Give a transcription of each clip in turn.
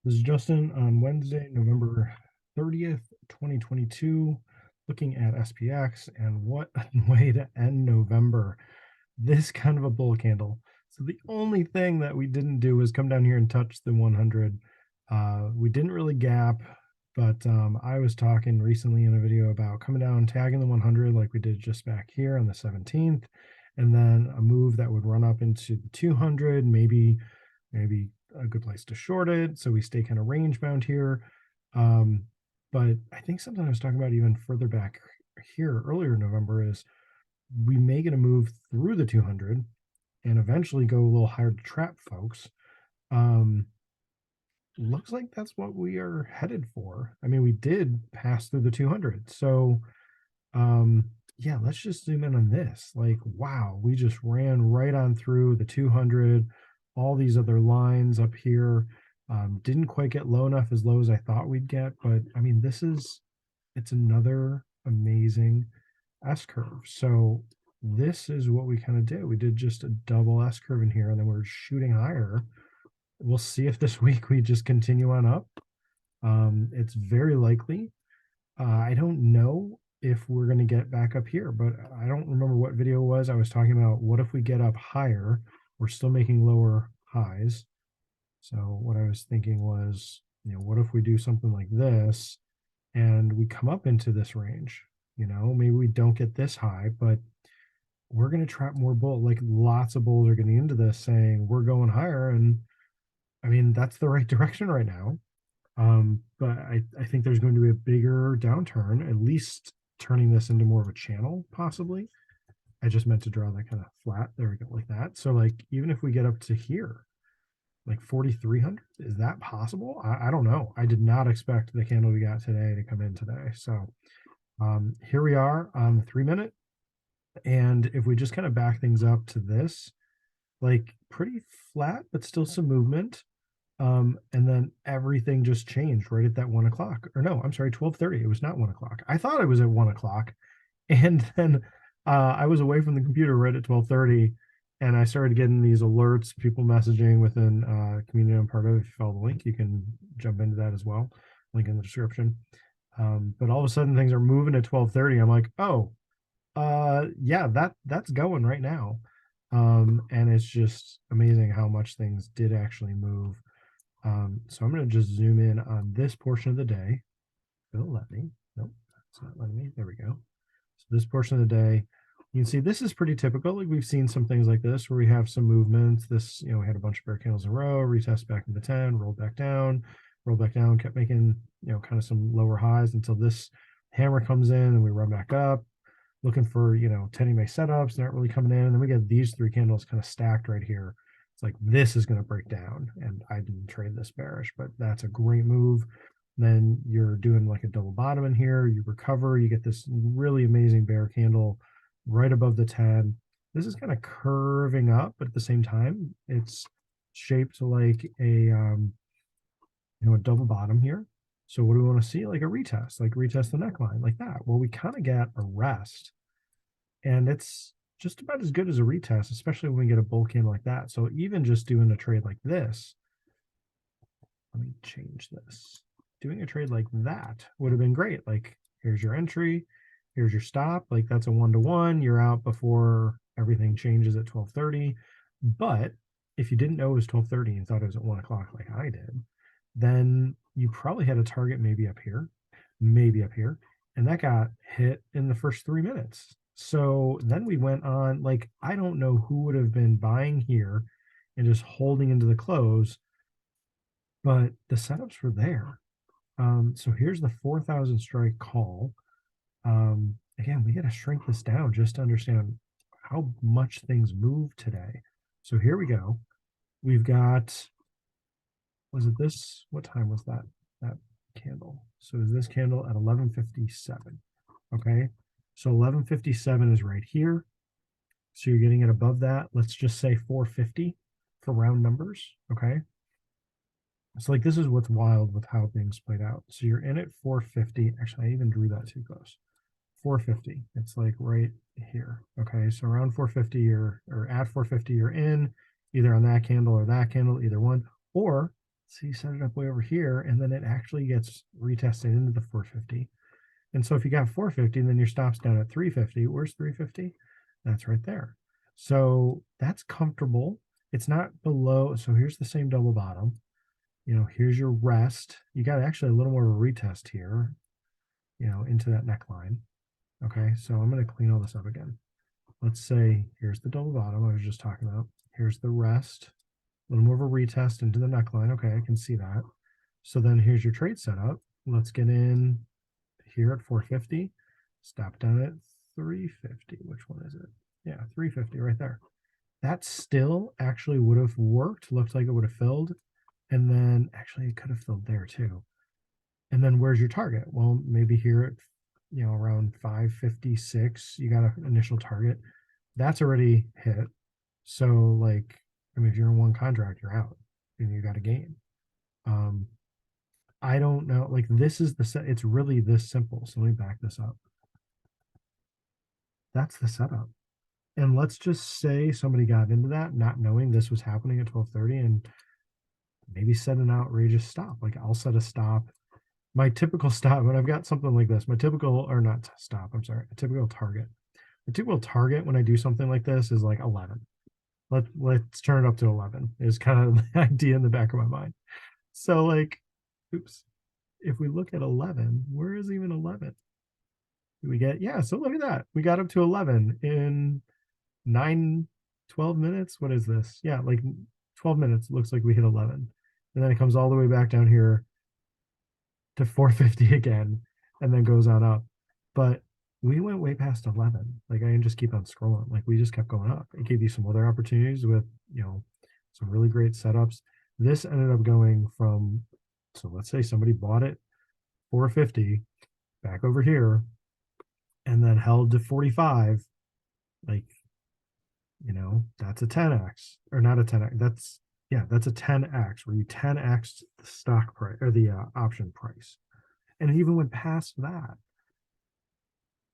This is Justin on Wednesday, November 30th, 2022, looking at SPX, and what a way to end November. This kind of a bull candle. So the only thing that we didn't do was come down here and touch the 100. We didn't really gap, but I was talking recently in a video about coming down, tagging the 100 like we did just back here on the 17th, and then a move that would run up into the 200, maybe a good place to short it. So we stay kind of range bound here. But I think something I was talking about even further back here earlier in November is we may get a move through the 200 and eventually go a little higher to trap folks. Looks like that's what we are headed for. I mean, we did pass through the 200. So yeah, let's just zoom in on this. Like, wow, we just ran right on through the 200, all these other lines up here. Didn't quite get low enough, as low as I thought we'd get, but I mean, it's another amazing S curve. So this is what we kind of did. We did just a double S curve in here, and then we're shooting higher. We'll see if this week we just continue on up. It's very likely. I don't know if we're going to get back up here, but I don't remember what video it was. I was talking about what if we get up higher, we're still making lower highs. So what I was thinking was, what if we do something like this and we come up into this range? Maybe we don't get this high, but we're going to trap more bull. Like, lots of bulls are getting into this saying we're going higher. And I mean, that's the right direction right now. But I think there's going to be a bigger downturn, at least turning this into more of a channel, possibly. I just meant to draw that kind of flat. There we go, like that. So like, even if we get up to here, like 4,300, is that possible? I don't know. I did not expect the candle we got today to come in today. So here we are on the 3-minute. And if we just kind of back things up to this, like pretty flat, but still some movement. And then everything just changed right at that 1 o'clock. Or no, I'm sorry, 12:30. It was not 1 o'clock. I thought it was at 1 o'clock. And then I was away from the computer right at 12:30, and I started getting these alerts, people messaging within community I'm part of. If you follow the link, you can jump into that as well. Link in the description. But all of a sudden things are moving at 12:30. I'm like, oh, yeah, that's going right now. And it's just amazing how much things did actually move. So I'm going to just zoom in on this portion of the day. It'll let me. Nope, it's not letting me. There we go. So this portion of the day, you can see this is pretty typical. Like, we've seen some things like this where we have some movement. This, we had a bunch of bear candles in a row, retest back into 10, rolled back down, kept making, kind of some lower highs until this hammer comes in and we run back up, looking for, 10 EMA setups, not really coming in. And then we get these three candles kind of stacked right here. It's like, this is going to break down. And I didn't trade this bearish, but that's a great move. Then you're doing like a double bottom in here, you recover, you get this really amazing bear candle right above the 10. This is kind of curving up, but at the same time, it's shaped like a a double bottom here. So what do we want to see? Like a retest, like retest the neckline like that. Well, we kind of get a rest, and it's just about as good as a retest, especially when we get a bull candle like that. So even just doing a trade like this, let me change this. Doing a trade like that would have been great. Like, here's your entry, here's your stop. Like, that's a 1-to-1. You're out before everything changes at 12:30. But if you didn't know it was 12:30 and thought it was at 1 o'clock like I did, then you probably had a target maybe up here, and that got hit in the first 3 minutes. So then we went on, like, I don't know who would have been buying here and just holding into the close, but the setups were there. So here's the 4,000 strike call. Again, we got to shrink this down just to understand how much things move today. So here we go. We've got, was it this? What time was that candle? So is this candle at 11:57? Okay, so 11:57 is right here. So you're getting it above that. Let's just say 450 for round numbers. Okay. So like, this is what's wild with how things played out. So you're in at 450. Actually, I even drew that too close. 450. It's like right here. Okay, so around 450, or at 450, you're in, either on that candle or that candle, either one. Or So you set it up way over here, and then it actually gets retested into the 450. And so if you got 450, then your stop's down at 350. Where's 350? That's right there. So that's comfortable. It's not below. So here's the same double bottom. You know, here's your rest. You got actually a little more of a retest here, you know, into that neckline. Okay, so I'm going to clean all this up again. Let's say here's the double bottom I was just talking about. Here's the rest, a little more of a retest into the neckline. Okay, I can see that. So then here's your trade setup. Let's get in here at 450, stop down at 350. Which one is it? Yeah, 350 right there. That still actually would have worked, looked like it would have filled. And then actually it could have filled there too. And then where's your target? Well, maybe here at, you know, around 556, you got an initial target. That's already hit. So like, I mean, if you're in one contract, you're out and you got a gain. I don't know, like this is the set, it's really this simple. So let me back this up. That's the setup. And let's just say somebody got into that not knowing this was happening at 12:30 and maybe set an outrageous stop. Like I'll set a stop. My typical stop, when I've got something like this, my typical, or not stop, I'm sorry, a typical target. A typical target when I do something like this is like 11. Let's turn it up to 11 is kind of the idea in the back of my mind. So like, oops, if we look at 11, where is even 11? We get, yeah, so look at that. We got up to 11 in 12 minutes. What is this? Yeah, like 12 minutes. Looks like we hit 11. And then it comes all the way back down here to 450 again, and then goes on up. But we went way past 11. Like I can just keep on scrolling. Like we just kept going up. It gave you some other opportunities with, you know, some really great setups. This ended up going from, so let's say somebody bought it 450 back over here and then held to 45. Like, you know, that's a 10x or not a 10x. That's, yeah, that's a 10x where you 10x the stock price or the option price. And it even went past that.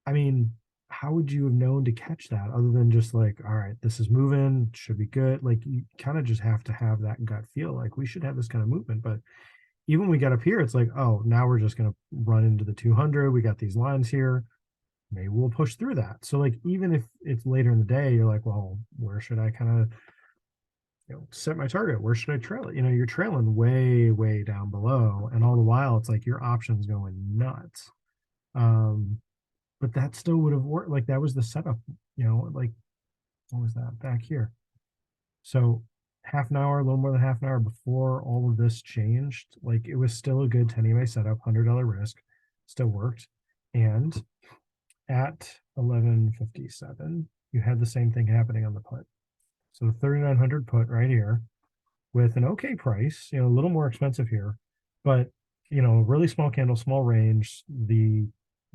I mean, how would you have known to catch that other than just like, all right, this is moving, should be good. Like you kind of just have to have that gut feel like we should have this kind of movement. But even when we get up here, it's like, oh, now we're just going to run into the 200. We got these lines here. Maybe we'll push through that. So like, even if it's later in the day, you're like, well, where should I kind of, you know, set my target? Where should I trail it? You know, you're trailing way, way down below. And all the while it's like your options going nuts. But that still would have worked. Like that was the setup, you know, like what was that back here? So half an hour, a little more than half an hour before all of this changed, like it was still a good 10 EMA setup, $100 risk, still worked. And at 11:57, you had the same thing happening on the put. So 3,900 put right here with an okay price, you know, a little more expensive here, but you know, really small candle, small range.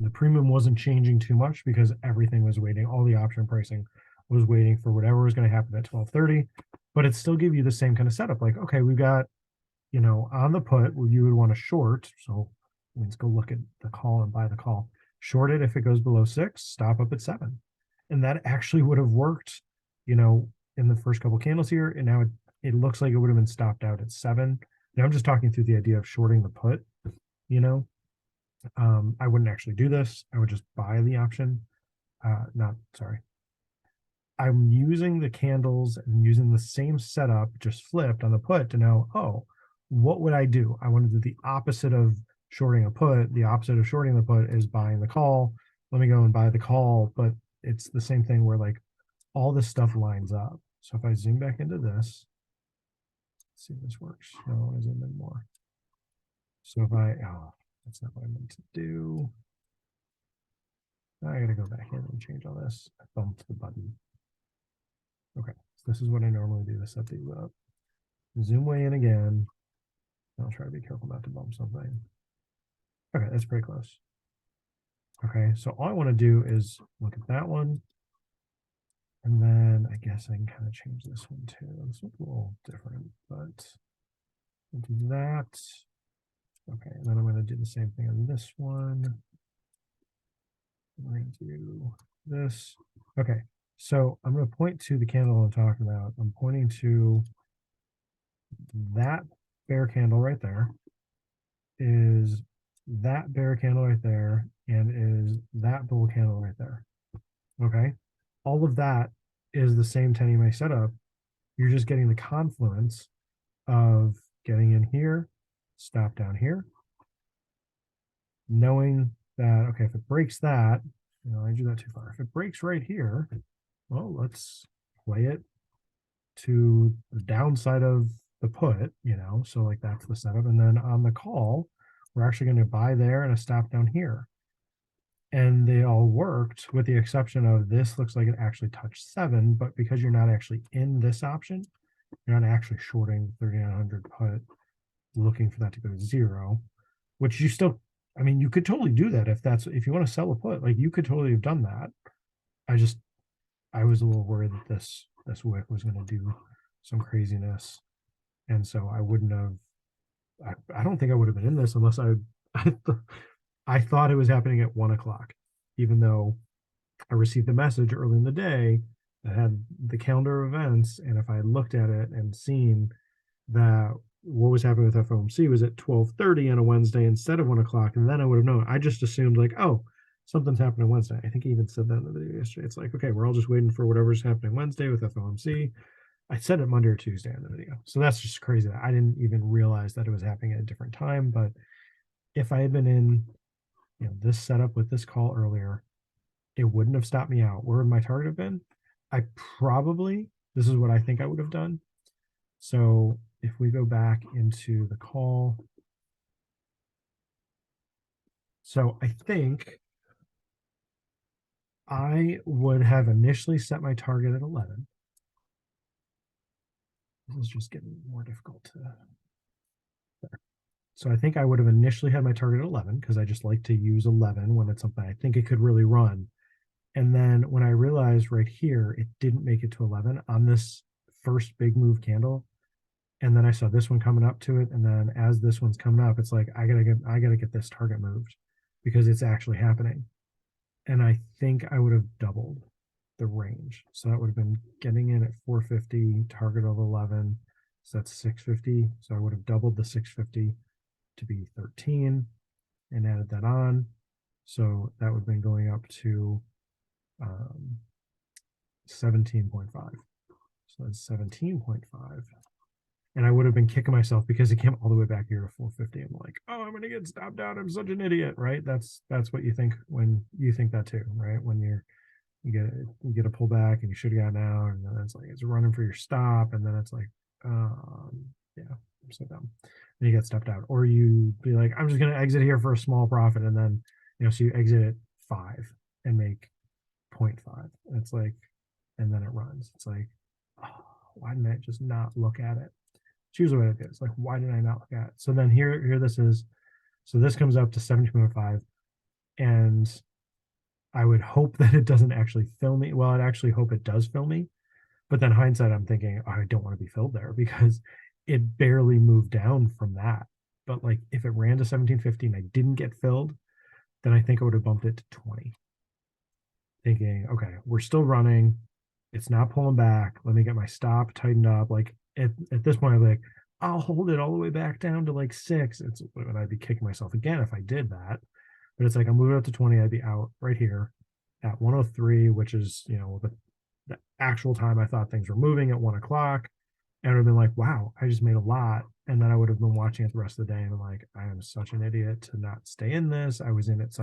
The premium wasn't changing too much because everything was waiting. All the option pricing was waiting for whatever was going to happen at 12:30, but it still gave you the same kind of setup. Like, okay, we've got, you know, on the put where you would want to short. So let's go look at the call and buy the call. Short it if it goes below 6, stop up at 7. And that actually would have worked, you know, in the first couple candles here. And now it looks like it would have been stopped out at 7. Now I'm just talking through the idea of shorting the put, you know. I wouldn't actually do this. I would just buy the option. Not sorry. I'm using the candles and using the same setup, just flipped on the put to know, oh, what would I do? I want to do the opposite of shorting a put. The opposite of shorting the put is buying the call. Let me go and buy the call. But it's the same thing where like all this stuff lines up. So if I zoom back into this, let's see if this works. No, I want to zoom in more. So if I, oh, that's not what I meant to do. I gotta go back in and change all this. I bumped the button. Okay, so this is what I normally do to set these up. Zoom way in again. I'll try to be careful not to bump something. Okay, that's pretty close. Okay, so all I want to do is look at that one. And then I guess I can kind of change this one too. This one's a little different, but we'll do that. Okay, and then I'm going to do the same thing on this one. I'm going to do this. Okay, so I'm going to point to the candle I'm talking about. I'm pointing to that bear candle right there, is that bear candle right there, and is that bull candle right there. Okay. All of that is the same 10 EMA setup. You're just getting the confluence of getting in here, stop down here, knowing that, okay, if it breaks that, I do that too far. If it breaks right here, well, let's play it to the downside of the put, so like that's the setup. And then on the call, we're actually going to buy there and a stop down here. And they all worked with the exception of this looks like it actually touched 7, but because you're not actually in this option, you're not actually shorting 3900 put looking for that to go to 0, which you still, I mean, you could totally do that if you want to sell a put, like you could totally have done that. I was a little worried that this wick was going to do some craziness. And so I wouldn't have, I don't think I would have been in this unless I thought it was happening at 1 o'clock, even though I received a message early in the day that had the calendar of events. And if I had looked at it and seen that what was happening with FOMC was at 12:30 on a Wednesday instead of 1 o'clock, and then I would have known. I just assumed like, oh, something's happening Wednesday. I think he even said that in the video yesterday. It's like, okay, we're all just waiting for whatever's happening Wednesday with FOMC. I said it Monday or Tuesday in the video. So that's just crazy that I didn't even realize that it was happening at a different time. But if I had been in this setup with this call earlier, it wouldn't have stopped me out. Where would my target have been? This is what I think I would have done. So if we go back into the call, so I think I would have initially set my target at 11. This is just getting more difficult to. There. So I think I would have initially had my target at 11 because I just like to use 11 when it's something I think it could really run. And then when I realized right here, it didn't make it to 11 on this first big move candle. And then I saw this one coming up to it. And then as this one's coming up, it's like, I gotta get this target moved because it's actually happening. And I think I would have doubled the range. So that would have been getting in at 450, target of 11. So that's 650. So I would have doubled the 650 to be 13 and added that on. So that would have been going up to 17.5. So that's 17.5. And I would have been kicking myself because it came all the way back here to 450. I'm like, oh, I'm going to get stopped out. I'm such an idiot, right? That's what you think when you think that too, right? When you get a pullback and you should have gotten out, and then it's like it's running for your stop, and then it's like, yeah, I'm so dumb. And you get stopped out, or you be like, I'm just going to exit here for a small profit, and then so you exit at 5 and make 0.5. And it's like, and then it runs. It's like, oh, why didn't I just not look at it? It's usually what it is. Like, why did I not look at it? So then here this is. So this comes up to 17.5, and I would hope that it doesn't actually fill me. Well, I'd actually hope it does fill me. But then hindsight, I'm thinking, oh, I don't want to be filled there because it barely moved down from that. But like if it ran to 1750 and I didn't get filled, then I think I would have bumped it to 20. Thinking, okay, we're still running. It's not pulling back. Let me get my stop tightened up. Like at this point, I'm like, I'll hold it all the way back down to like 6. It's when I'd be kicking myself again if I did that. But it's like I'm moving up to 20. I'd be out right here at 103, which is the actual time I thought things were moving at 1 o'clock. And I would have been like, wow, I just made a lot. And then I would have been watching it the rest of the day and I'm like, I am such an idiot to not stay in this. I was in it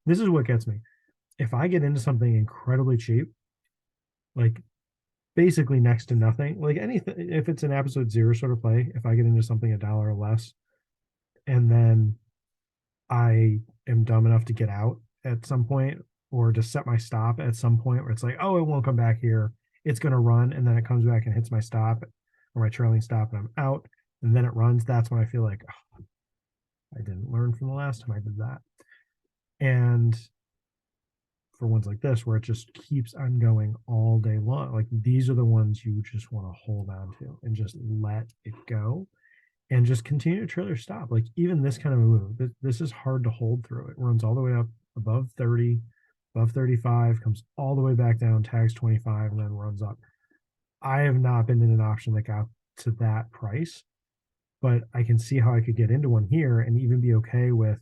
this is what gets me. If I get into something incredibly cheap, like basically next to nothing, like anything, if it's an episode 0 sort of play, if I get into something $1 or less, and then I am dumb enough to get out at some point or to set my stop at some point where it's like, oh, it won't come back here. It's going to run. And then it comes back and hits my stop or my trailing stop and I'm out. And then it runs. That's when I feel like, oh, I didn't learn from the last time I did that. And for ones like this, where it just keeps on going all day long, like these are the ones you just want to hold on to and just let it go and just continue to trail your stop. Like even this kind of a move, this is hard to hold through. It runs all the way up above 30, above 35, comes all the way back down, tags 25, and then runs up. I have not been in an option that got to that price but I can see how I could get into one here and even be okay with,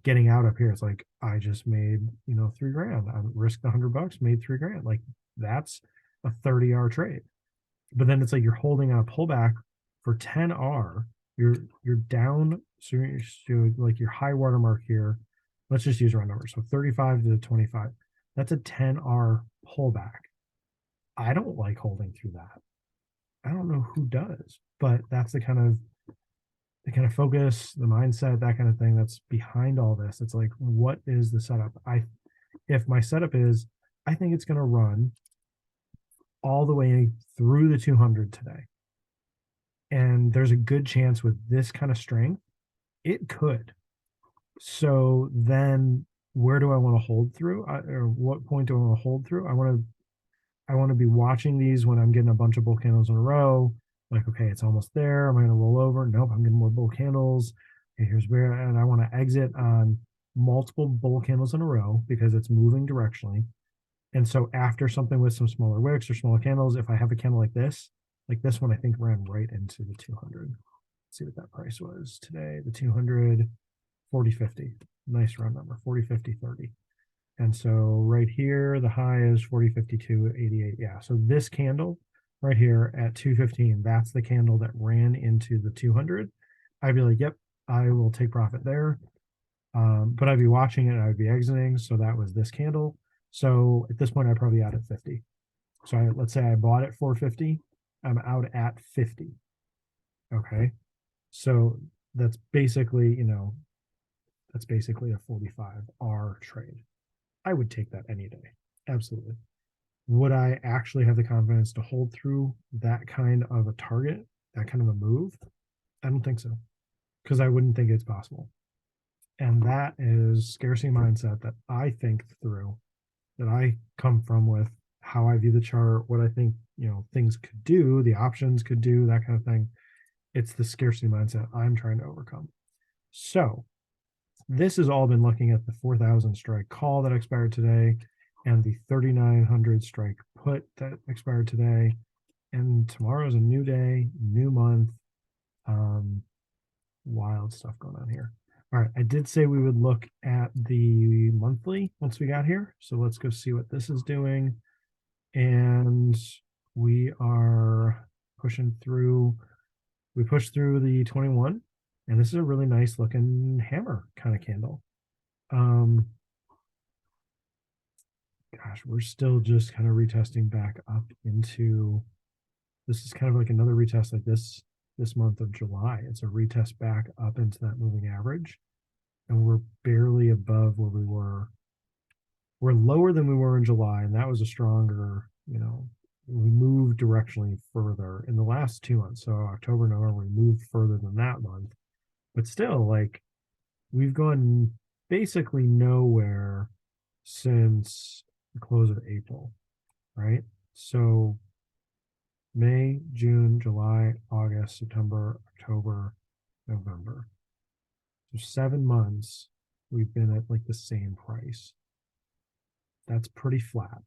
getting out up here. It's like, I just made, $3 grand. I risked $100, made $3 grand. Like that's a 30R trade. But then it's like you're holding on a pullback for 10R. You're down. So like your high watermark here. Let's just use round numbers. So 35 to 25. That's a 10R pullback. I don't like holding through that. I don't know who does, but that's the kind of focus, the mindset, that kind of thing that's behind all this. It's like, what is the setup? If my setup is, I think it's going to run all the way through the 200 today, and there's a good chance with this kind of strength, it could. So then where do I want to hold through? Or what point do I want to hold through? I want to be watching these when I'm getting a bunch of bull candles in a row. Like, okay, it's almost there. Am I going to roll over? Nope, I'm getting more bull candles. Okay, here's where, and I want to exit on multiple bull candles in a row because it's moving directionally. And so after something with some smaller wicks or smaller candles, if I have a candle like this one, I think ran right into the 200. Let's see what that price was today. The 200, 40.50. Nice round number, 40.50, 30. And so right here, the high is 40.52.88. Yeah, so this candle right here at 215, that's the candle that ran into the 200. I'd be like, yep, I will take profit there. But I'd be watching it and I'd be exiting. So that was this candle. So at this point, I'd probably out at 50. So let's say I bought at 450, I'm out at 50. Okay. So that's basically, that's basically a 45R trade. I would take that any day. Absolutely. Would I actually have the confidence to hold through that kind of a target, that kind of a move? I don't think so, because I wouldn't think it's possible. And that is scarcity mindset that I think through, that I come from with how I view the chart, what I think, things could do, the options could do, that kind of thing. It's the scarcity mindset I'm trying to overcome. So this has all been looking at the 4,000 strike call that expired today and the 3,900 strike put that expired today. And tomorrow's a new day, new month. Wild stuff going on here. All right, I did say we would look at the monthly once we got here. So let's go see what this is doing. And we are pushing through. We pushed through the 21, and this is a really nice looking hammer kind of candle. Gosh, we're still just kind of retesting back up into, this is kind of like another retest like this month of July. It's a retest back up into that moving average, and we're barely above where we were. We're lower than we were in July, and that was a stronger, we moved directionally further in the last 2 months. So October, November, we moved further than that month, but still, like, we've gone basically nowhere since the close of April, right? So May, June, July, August, September, October, November. So 7 months we've been at like the same price. That's pretty flat.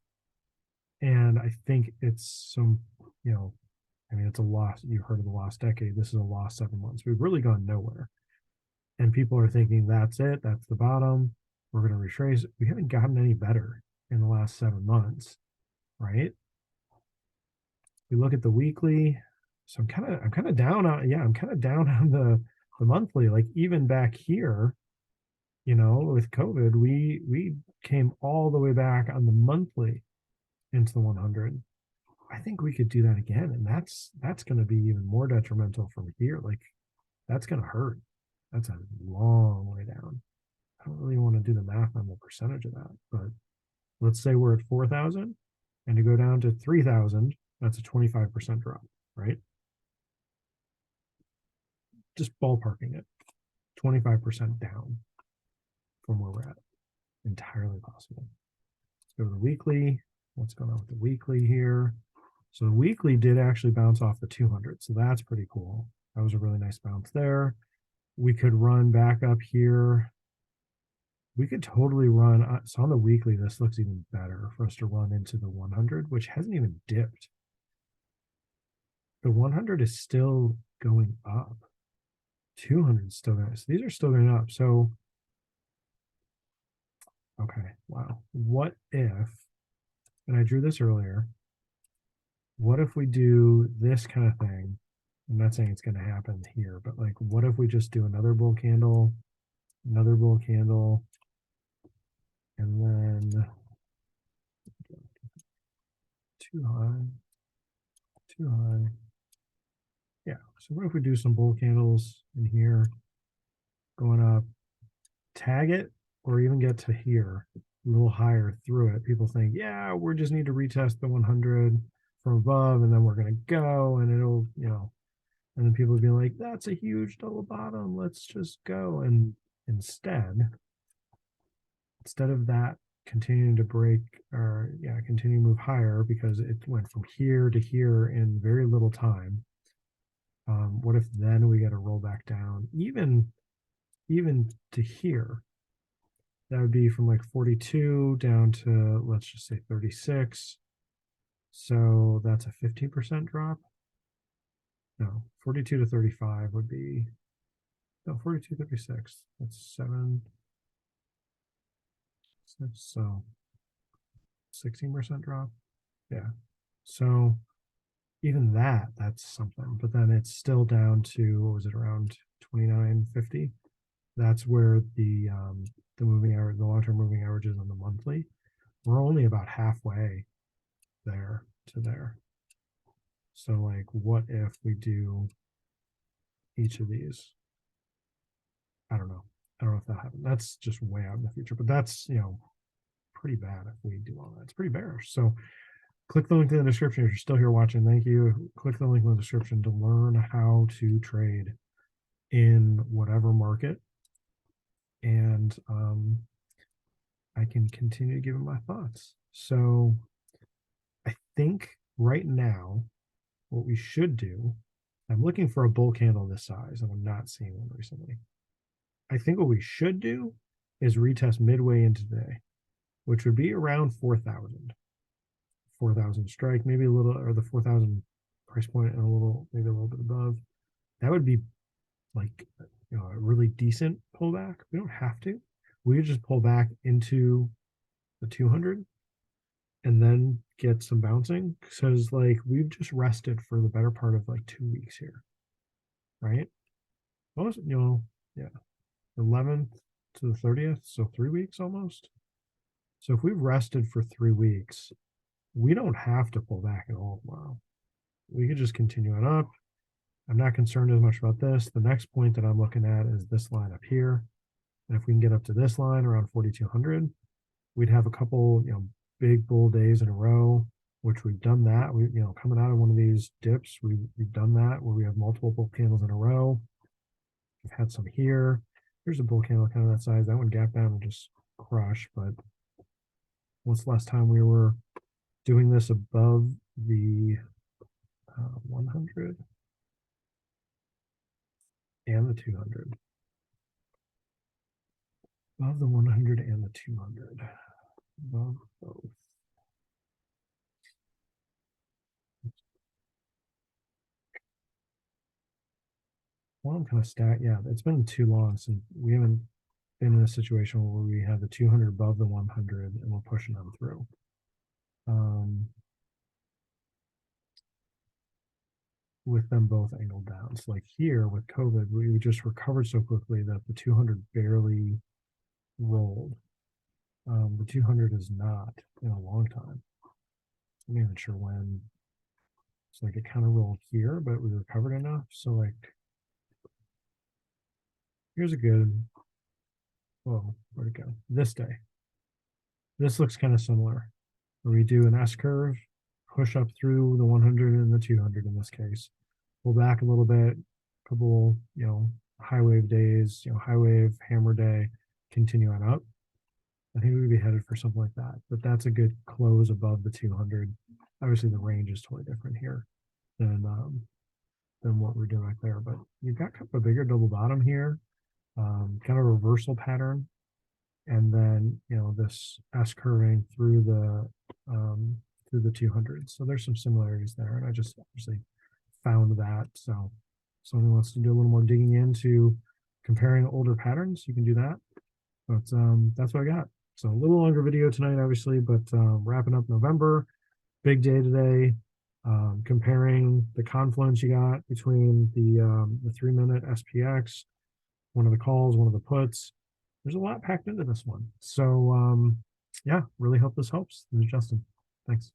And I think it's some, it's a loss. You've heard of the lost decade. This is a lost 7 months. We've really gone nowhere. And people are thinking that's it, that's the bottom. We're going to retrace it. We haven't gotten any better in the last 7 months, right? We look at the weekly. So I'm kind of down on, I'm kind of down on the monthly. Like even back here, with COVID, we came all the way back on the monthly into the 100. I think we could do that again, and that's going to be even more detrimental from here. Like that's going to hurt. That's a long way down. I don't really want to do the math on the percentage of that, but let's say we're at 4,000, and to go down to 3,000, that's a 25% drop, right? Just ballparking it, 25% down from where we're at. Entirely possible. Let's go to the weekly. What's going on with the weekly here? So the weekly did actually bounce off the 200, so that's pretty cool. That was a really nice bounce there. We could run back up here. We could totally run. So on the weekly, this looks even better for us to run into the 100, which hasn't even dipped. The 100 is still going up. 200 still going. So these are still going up. So, okay, wow. What if, and I drew this earlier, what if we do this kind of thing? I'm not saying it's going to happen here, but like, what if we just do another bull candle, and then too high, too high. Yeah, so what if we do some bull candles in here, going up, tag it, or even get to here, a little higher through it. People think, yeah, we just need to retest the 100 from above, and then we're going to go, and it'll, and then people would be like, that's a huge double bottom. Let's just go. And instead of that continuing to break or continue to move higher because it went from here to here in very little time. What if then we got to roll back down even to here? That would be from like 42 down to, let's just say 36. So that's a 15% drop. No, 42 to 35 would be, no, 42, 36. That's 7, 6, so 16% drop. Yeah. So even that's something, but then it's still down to, what was it, around 29.50? That's where the moving average, the long-term moving averages on the monthly. We're only about halfway there to there. So like, what if we do each of these? I don't know. I don't know if that happens. That's just way out in the future, but that's, pretty bad if we do all that. It's pretty bearish. So click the link in the description if you're still here watching. Thank you. Click the link in the description to learn how to trade in whatever market. And I can continue giving my thoughts. So I think right now, what we should do, I'm looking for a bull candle this size, and I'm not seeing one recently. I think what we should do is retest midway into today, which would be around 4,000. 4,000 strike, maybe a little, or the 4,000 price point and maybe a little bit above. That would be like, a really decent pullback. We don't have to. We could just pull back into the 200 and then get some bouncing, because like we've just rested for the better part of like 2 weeks here, right? Most, yeah, 11th to the 30th, so 3 weeks almost. So if we've rested for 3 weeks, we don't have to pull back at all tomorrow. We could just continue on up. I'm not concerned as much about this. The next point that I'm looking at is this line up here. And if we can get up to this line around 4,200, we'd have a couple, big bull days in a row, which we've done that. We, coming out of one of these dips, we've done that where we have multiple bull candles in a row. We've had some here. Here's a bull candle kind of that size. That one gap down and just crush. But what's the last time we were doing this above the 100 and the 200? Above the 100 and the 200. Above both. Well, I'm kind of stacked. Yeah, it's been too long since we haven't been in a situation where we have the 200 above the 100 and we're pushing them through. With them both angled down. So like here with COVID, we just recovered so quickly that the 200 barely rolled. The 200 is not in a long time. I'm not even sure when. So like it kind of rolled here, but we recovered enough. So like, here's a good, whoa, where'd it go? This day. This looks kind of similar, where we do an S curve, push up through the 100 and the 200 in this case, pull back a little bit, couple, high wave days, high wave hammer day, continue on up. I think we'd be headed for something like that, but that's a good close above the 200. Obviously the range is totally different here than what we're doing right there, but you've got kind of a bigger double bottom here, kind of a reversal pattern, and then this S curving through the 200. So there's some similarities there, and I just obviously found that. So somebody wants to do a little more digging into comparing older patterns, you can do that. But that's what I got. So a little longer video tonight, obviously, but wrapping up November, big day today. Comparing the confluence you got between the 3-minute SPX, one of the calls, one of the puts. There's a lot packed into this one. So yeah, really hope this helps. This is Justin. Thanks.